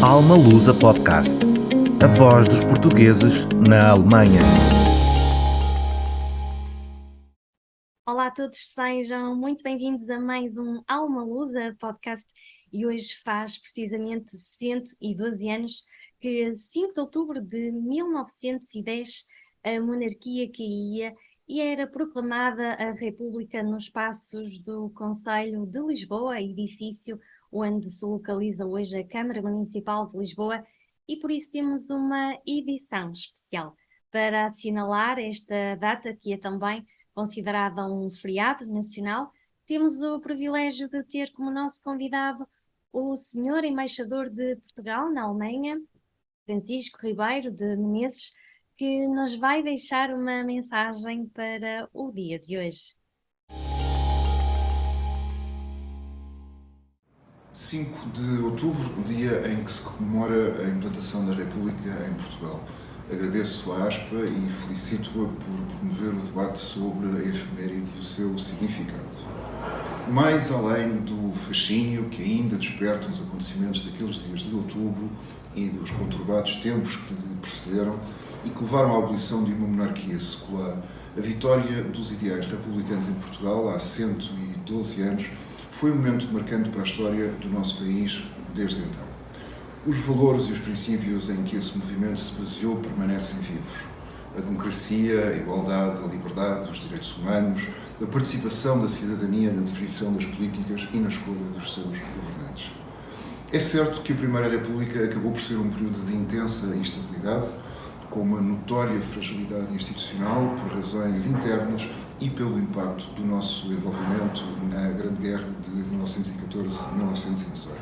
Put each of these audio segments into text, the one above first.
Alma Lusa Podcast. A voz dos portugueses na Alemanha. Olá a todos, sejam muito bem-vindos a mais um Alma Lusa Podcast e hoje faz precisamente 112 anos que 5 de outubro de 1910 a monarquia caía e era proclamada a República nos espaços do Conselho de Lisboa, edifício onde se localiza hoje a Câmara Municipal de Lisboa, e por isso temos uma edição especial para assinalar esta data que é também considerada um feriado nacional. Temos o privilégio de ter como nosso convidado o senhor embaixador de Portugal na Alemanha, Francisco Ribeiro de Menezes, que nos vai deixar uma mensagem para o dia de hoje. 5 de outubro, dia em que se comemora a implantação da República em Portugal. Agradeço à ASPA e felicito-a por promover o debate sobre a efeméride e o seu significado. Mais além do fascínio que ainda despertam os acontecimentos daqueles dias de outubro e dos conturbados tempos que lhe precederam e que levaram à abolição de uma monarquia secular, a vitória dos ideais republicanos em Portugal há 112 anos foi um momento marcante para a história do nosso país desde então. Os valores e os princípios em que esse movimento se baseou permanecem vivos. A democracia, a igualdade, a liberdade, os direitos humanos, a participação da cidadania na definição das políticas e na escolha dos seus governantes. É certo que a Primeira República acabou por ser um período de intensa instabilidade, com uma notória fragilidade institucional por razões internas e pelo impacto do nosso envolvimento na Grande Guerra de 1914-1918.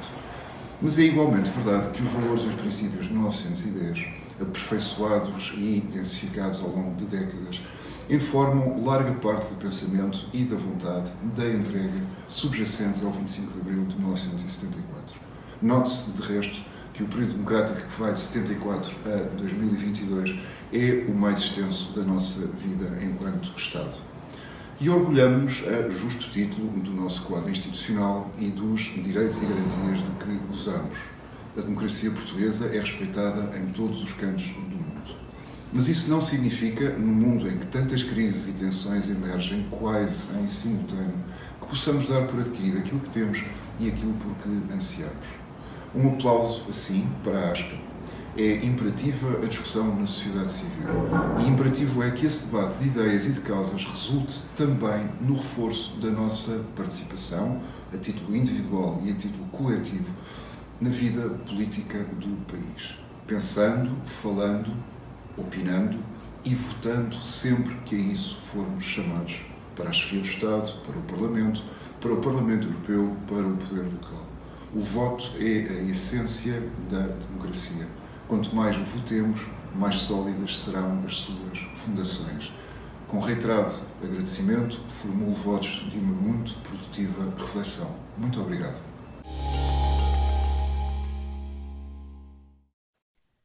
Mas é igualmente verdade que os valores e os princípios de 1910, aperfeiçoados e intensificados ao longo de décadas, informam larga parte do pensamento e da vontade da entrega subjacentes ao 25 de abril de 1974. Note-se, de resto, que o período democrático que vai de 74 a 2022 é o mais extenso da nossa vida enquanto Estado. E orgulhamos-nos, a justo título, do nosso quadro institucional e dos direitos e garantias de que gozamos. A democracia portuguesa é respeitada em todos os cantos do mundo. Mas isso não significa, no mundo em que tantas crises e tensões emergem quase em simultâneo, que possamos dar por adquirido aquilo que temos e aquilo por que ansiamos. Um aplauso, assim, para a ASPA. É imperativa a discussão na sociedade civil. E imperativo é que esse debate de ideias e de causas resulte também no reforço da nossa participação, a título individual e a título coletivo, na vida política do país. Pensando, falando, opinando e votando sempre que a isso formos chamados, para a chefia do Estado, para o Parlamento Europeu, para o poder local. O voto é a essência da democracia. Quanto mais o votemos, mais sólidas serão as suas fundações. Com reiterado agradecimento, formulo votos de uma muito produtiva reflexão. Muito obrigado.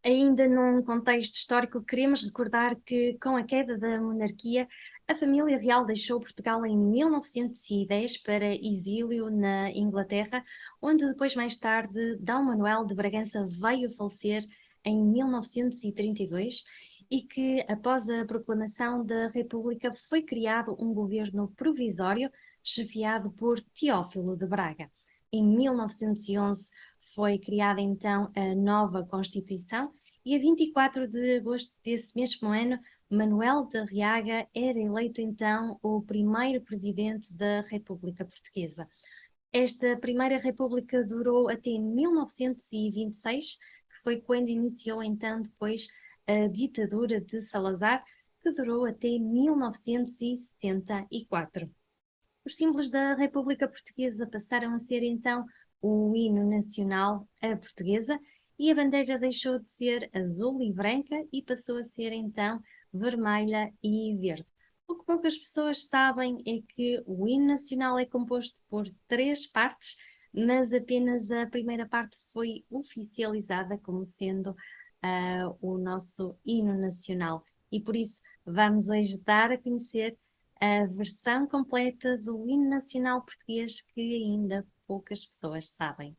Ainda num contexto histórico, queremos recordar que, com a queda da monarquia, a família real deixou Portugal em 1910 para exílio na Inglaterra, onde depois, mais tarde, D. Manuel de Bragança veio a falecer em 1932 e que, após a proclamação da República, foi criado um governo provisório chefiado por Teófilo de Braga. Em 1911 foi criada então a nova Constituição e a 24 de agosto desse mesmo ano, Manuel de Arriaga era eleito então o primeiro presidente da República Portuguesa. Esta primeira república durou até 1926, que foi quando iniciou então depois a ditadura de Salazar, que durou até 1974. Os símbolos da República Portuguesa passaram a ser então o hino nacional, a portuguesa, e a bandeira deixou de ser azul e branca e passou a ser então vermelha e verde. O que poucas pessoas sabem é que o hino nacional é composto por 3 partes, mas apenas a primeira parte foi oficializada como sendo o nosso hino nacional. E por isso vamos hoje dar a conhecer a versão completa do hino nacional português que ainda poucas pessoas sabem.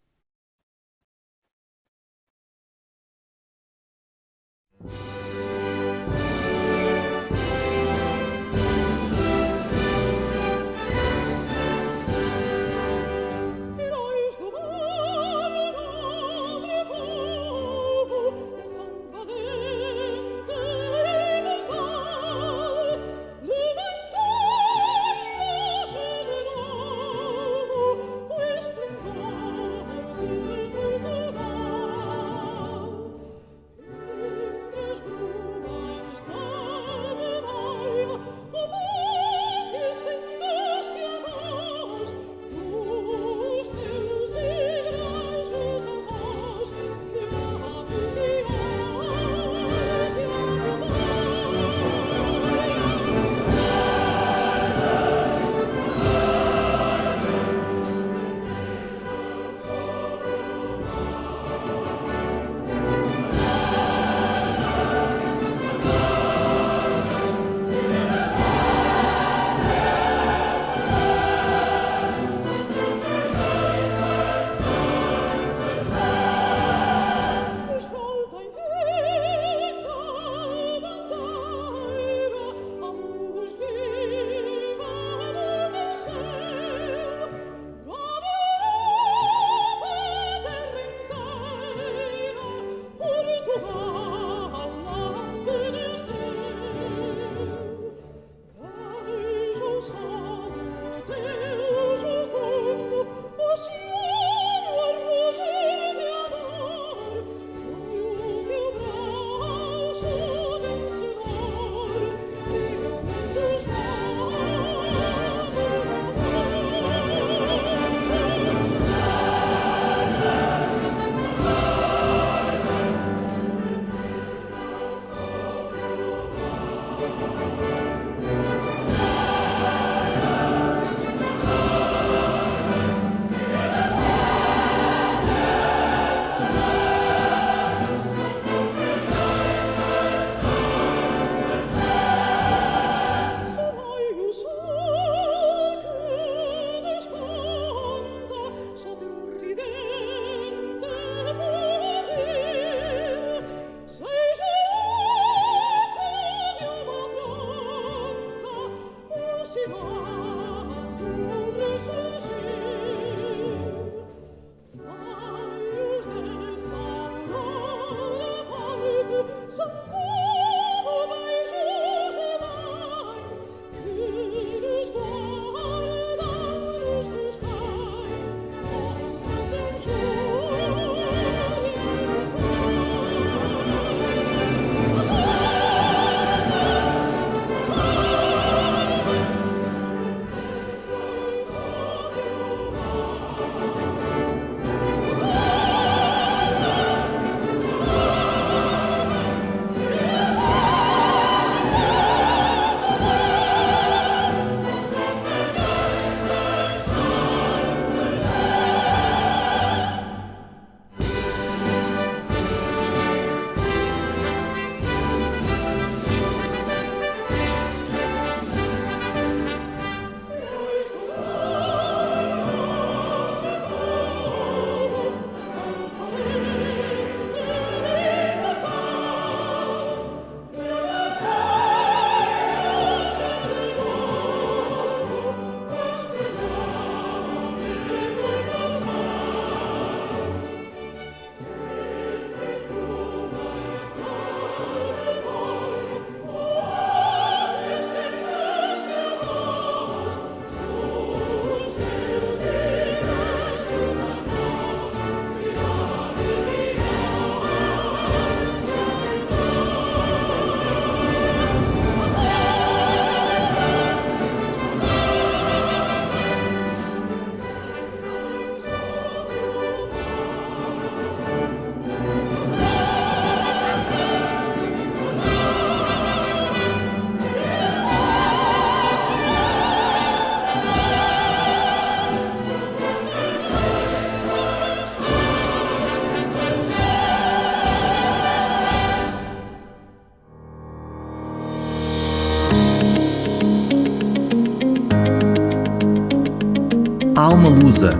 Alma Lusa,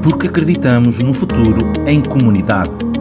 porque acreditamos no futuro em comunidade.